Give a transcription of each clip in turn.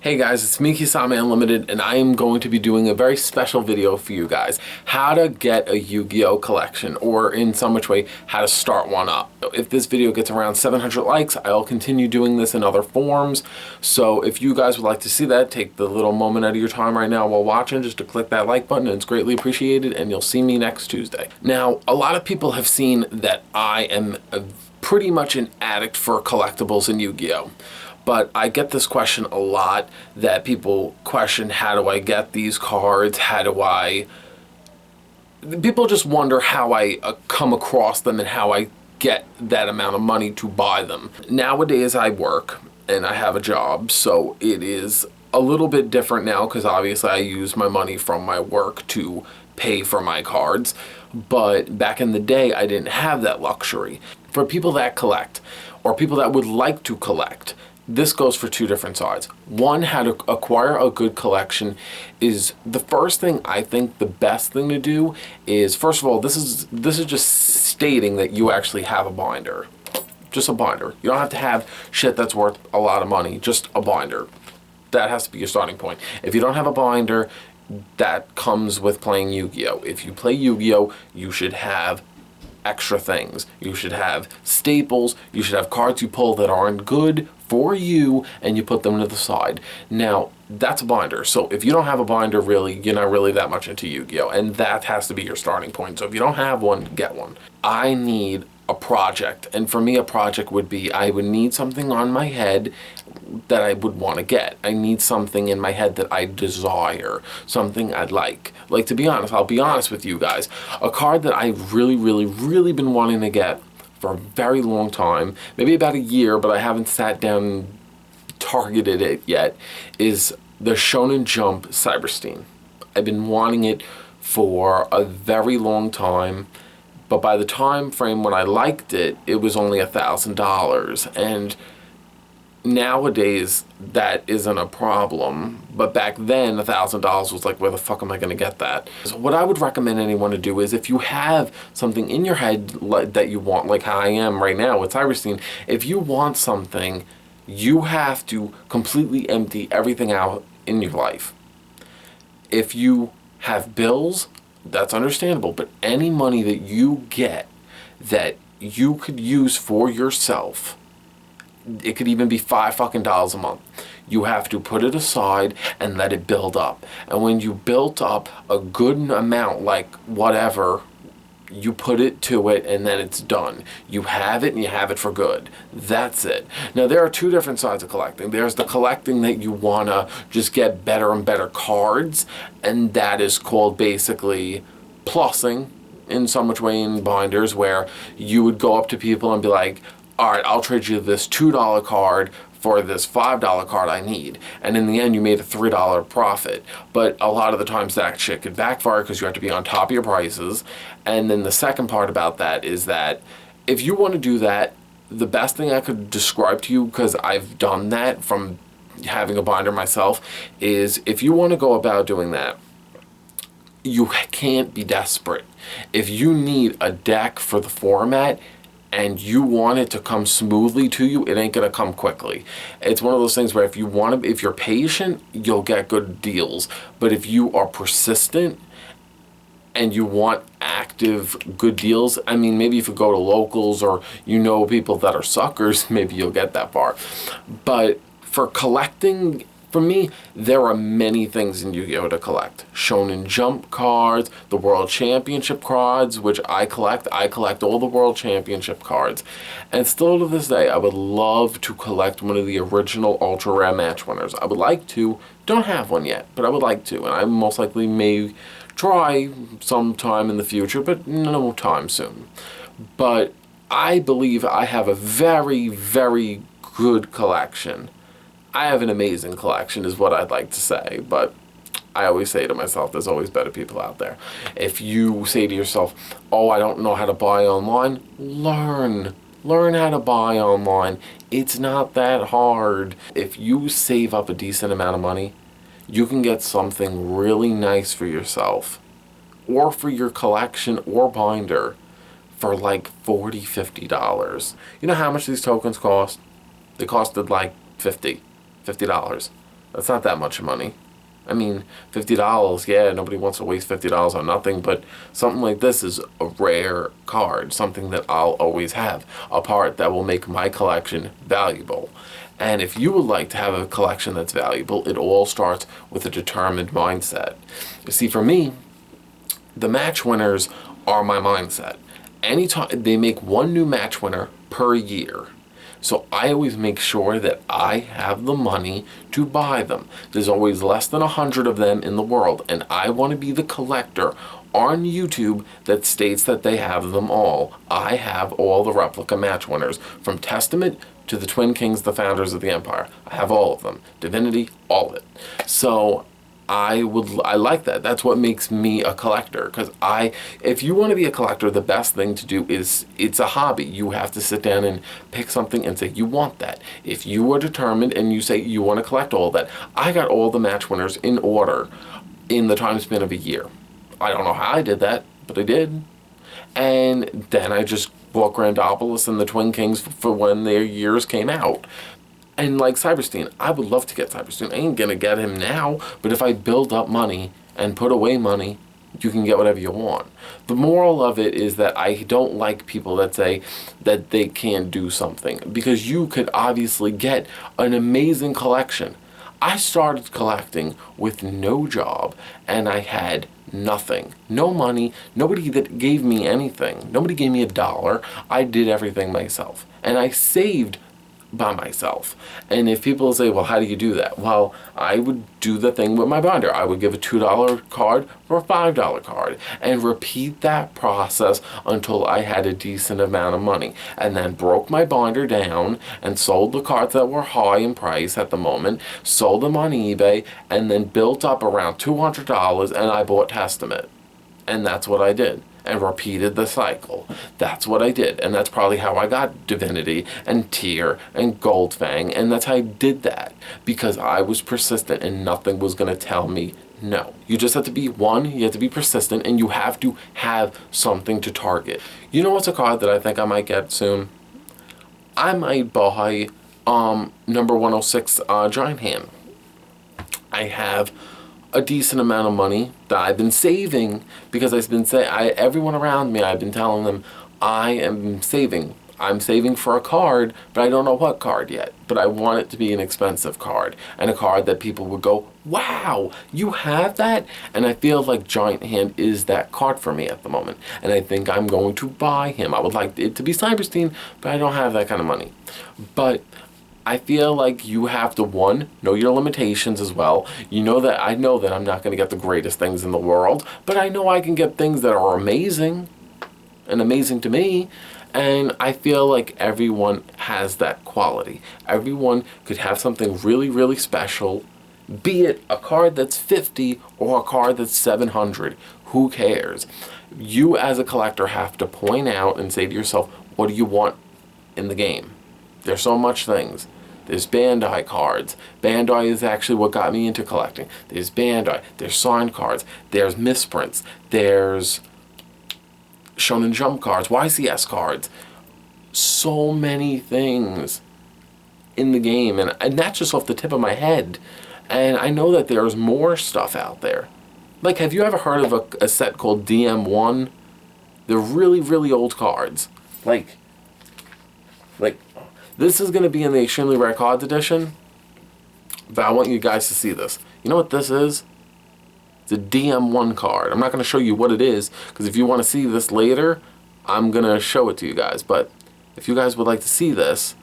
Hey guys, it's me, Kisame Unlimited, and I am going to be doing a very special video for you guys. How to get a Yu-Gi-Oh collection, or in some which way, how to start one up. If this video gets around 700 likes, I'll continue doing this in other forms. So if you guys would like to see that, take the little moment out of your time right now while watching just to click that like button, and it's greatly appreciated, and you'll see me next Tuesday. Now, a lot of people have seen that I am pretty much an addict for collectibles in Yu-Gi-Oh! But I get this question a lot, that people question, how do I get these cards? People just wonder how I come across them and how I get that amount of money to buy them. Nowadays I work and I have a job, so it is a little bit different now because obviously I use my money from my work to pay for my cards. But back in the day, I didn't have that luxury. For people that collect, or people that would like to collect, this goes for two different sides. One, how to acquire a good collection is the first thing. I think the best thing to do is, first of all, this is just stating that you actually have a binder. Just a binder. You don't have to have shit that's worth a lot of money, just a binder. That has to be your starting point. If you don't have a binder, that comes with playing Yu-Gi-Oh! If you play Yu-Gi-Oh!, you should have extra things. You should have staples. You should have cards you pull that aren't good for you, and you put them to the side. Now, that's a binder. So if you don't have a binder, really, you're not really that much into Yu-Gi-Oh! And that has to be your starting point. So if you don't have one, get one. I need a project. And for me, a project would be, I would need something on my head that I would want to get. I need something in my head that I desire, something I'd like. Like, to be honest, I'll be honest with you guys, a card that I've really been wanting to get for a very long time, maybe about a year, but I haven't sat down and targeted it yet, is the Shonen Jump Cyberstein. I've been wanting it for a very long time, but by the time frame when I liked it, it was only $1,000, and nowadays that isn't a problem, but back then $1,000 was like, where the fuck am I going to get that? So what I would recommend anyone to do is, if you have something in your head that you want, like how I am right now with Cyberstein, if you want something, you have to completely empty everything out in your life. If you have bills, that's understandable, but any money that you get that you could use for yourself, it could even be $5 a month. You have to put it aside and let it build up. And when you built up a good amount, like whatever, you put it to it and then it's done. You have it and you have it for good. That's it. Now, there are two different sides of collecting. There's the collecting that you want to just get better and better cards, and that is called basically plussing in so much way in binders, where you would go up to people and be like, all right, I'll trade you this $2 card for this $5 card I need. And in the end, you made a $3 profit. But a lot of the times that shit could backfire because you have to be on top of your prices. And then the second part about that is that if you want to do that, the best thing I could describe to you, because I've done that from having a binder myself, is if you want to go about doing that, you can't be desperate. If you need a deck for the format, and you want it to come smoothly to you, it ain't gonna come quickly. It's one of those things where if you're patient, you'll get good deals. But if you are persistent and you want active good deals, I mean, maybe if you go to locals or you know people that are suckers, maybe you'll get that far. But for collecting, for me, there are many things in Yu-Gi-Oh! To collect. Shonen Jump cards, the World Championship cards, which I collect. I collect all the World Championship cards. And still to this day, I would love to collect one of the original Ultra Rare Match winners. I would like to. Don't have one yet, but I would like to. And I most likely may try sometime in the future, but no time soon. But I believe I have a very good collection. I have an amazing collection is what I'd like to say, but I always say to myself, there's always better people out there. If you say to yourself, oh, I don't know how to buy online, learn how to buy online. It's not that hard. If you save up a decent amount of money, you can get something really nice for yourself or for your collection or binder for like $40, $50. You know how much these tokens cost? They costed like $50. That's not that much money. I mean, $50, yeah, nobody wants to waste $50 on nothing, but something like this is a rare card, something that I'll always have, a part that will make my collection valuable. And if you would like to have a collection that's valuable, it all starts with a determined mindset. You see, for me, the match winners are my mindset. Anytime they make one new match winner per year. So I always make sure that I have the money to buy them. There's always less than 100 of them in the world, and I want to be the collector on YouTube that states that they have them all. I have all the replica match winners, from Testament to the Twin Kings, the founders of the Empire. I have all of them. Divinity, all of it. So I like that. That's what makes me a collector. Because if you want to be a collector, the best thing to do is, it's a hobby. You have to sit down and pick something and say you want that. If you are determined and you say you want to collect all that, I got all the match winners in order in the time span of a year. I don't know how I did that, but I did. And then I just bought Grandopolis and the Twin Kings for when their years came out. And like Cyberstein, I would love to get Cyberstein. I ain't gonna get him now, but if I build up money and put away money, you can get whatever you want. The moral of it is that I don't like people that say that they can't do something, because you could obviously get an amazing collection. I started collecting with no job, and I had nothing. No money, nobody that gave me anything. Nobody gave me $1. I did everything myself. And I saved by myself. And if people say, well, how do you do that? Well, I would do the thing with my binder. I would give a $2 card for a $5 card and repeat that process until I had a decent amount of money, and then broke my binder down and sold the cards that were high in price at the moment, sold them on eBay, and then built up around $200, and I bought Testament. And that's what I did. And repeated the cycle. That's what I did. And that's probably how I got Divinity and Tyr and Goldfang. And that's how I did that. Because I was persistent and nothing was going to tell me no. You just have to be, you have to be persistent, and you have to have something to target. You know what's a card that I think I might get soon? I might buy number 106 Giant Hand. I have a decent amount of money that I've been saving, because I've been everyone around me, I've been telling them I am saving. I'm saving for a card, but I don't know what card yet. But I want it to be an expensive card, and a card that people would go, wow, you have that? And I feel like Giant Hand is that card for me at the moment. And I think I'm going to buy him. I would like it to be Cyberstein, but I don't have that kind of money. But I feel like you have to, know your limitations as well. I know that I'm not going to get the greatest things in the world, but I know I can get things that are amazing, and amazing to me. And I feel like everyone has that quality. Everyone could have something really, really special, be it a card that's 50 or a card that's 700. Who cares? You as a collector have to point out and say to yourself, what do you want in the game? There's so much things. There's Bandai cards. Bandai is actually what got me into collecting. There's Bandai. There's signed cards. There's misprints. There's Shonen Jump cards. YCS cards. So many things in the game. And that's just off the tip of my head. And I know that there's more stuff out there. Like, have you ever heard of a set called DM1? They're really, really old cards. Like, this is going to be in the Extremely Rare Cards edition, but I want you guys to see this. You know what this is? It's a DM1 card. I'm not going to show you what it is, because if you want to see this later, I'm going to show it to you guys. But if you guys would like to see this,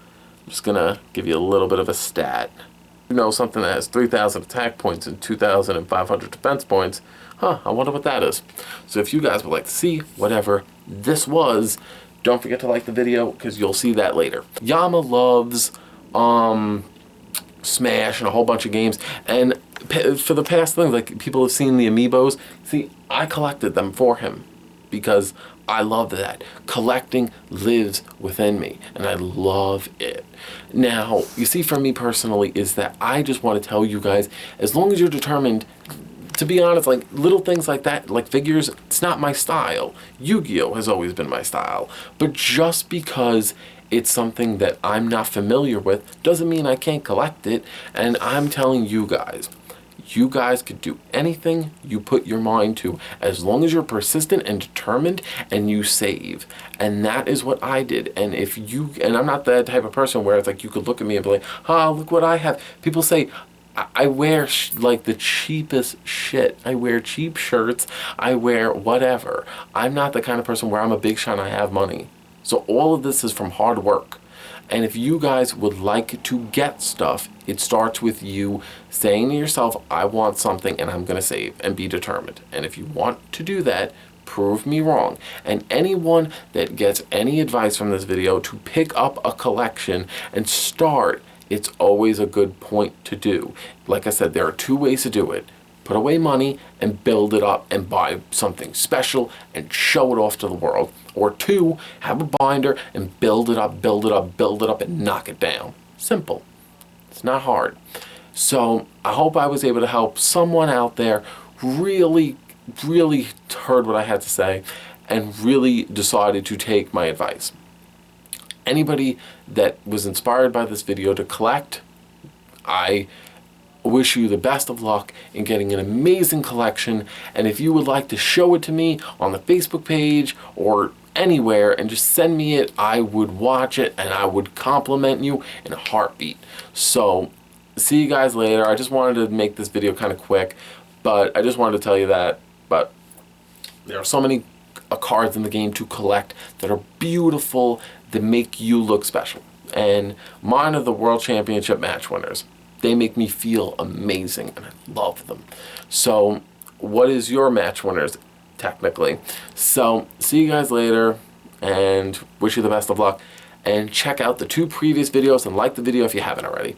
I'm just going to give you a little bit of a stat. You know, something that has 3,000 attack points and 2,500 defense points. I wonder what that is. So if you guys would like to see whatever this was, don't forget to like the video, because you'll see that later. Yama loves Smash and a whole bunch of games, and for the past things, like, people have seen the amiibos. See, I collected them for him because I love that. Collecting lives within me, and I love it. Now, you see, for me personally, is that I just want to tell you guys, as long as you're determined, to be honest, like, little things like that, like figures, it's not my style. Yu-Gi-Oh has always been my style. But just because it's something that I'm not familiar with, doesn't mean I can't collect it. And I'm telling you guys could do anything you put your mind to as long as you're persistent and determined and you save. And that is what I did. And and I'm not that type of person where it's like you could look at me and be like, oh, look what I have. People say, I wear like the cheapest shit. I wear cheap shirts. I wear whatever. I'm not the kind of person where I'm a big shot and I have money. So all of this is from hard work. And if you guys would like to get stuff, it starts with you saying to yourself, I want something and I'm going to save, and be determined. And if you want to do that, prove me wrong. And anyone that gets any advice from this video to pick up a collection and start, it's always a good point to do. Like I said, there are two ways to do it. Put away money and build it up and buy something special and show it off to the world. Or two, have a binder and build it up, build it up, build it up, and knock it down. Simple. It's not hard. So I hope I was able to help someone out there really heard what I had to say and really decided to take my advice. Anybody that was inspired by this video to collect, I wish you the best of luck in getting an amazing collection. And if you would like to show it to me on the Facebook page or anywhere and just send me it, I would watch it and I would compliment you in a heartbeat. So see you guys later. I just wanted to make this video kind of quick, but I just wanted to tell you that. But there are so many cards in the game to collect that are beautiful, that make you look special. And mine are the World Championship match winners. They make me feel amazing and I love them. So what is your match winners technically? So see you guys later and wish you the best of luck. And check out the 2 previous videos and like the video if you haven't already.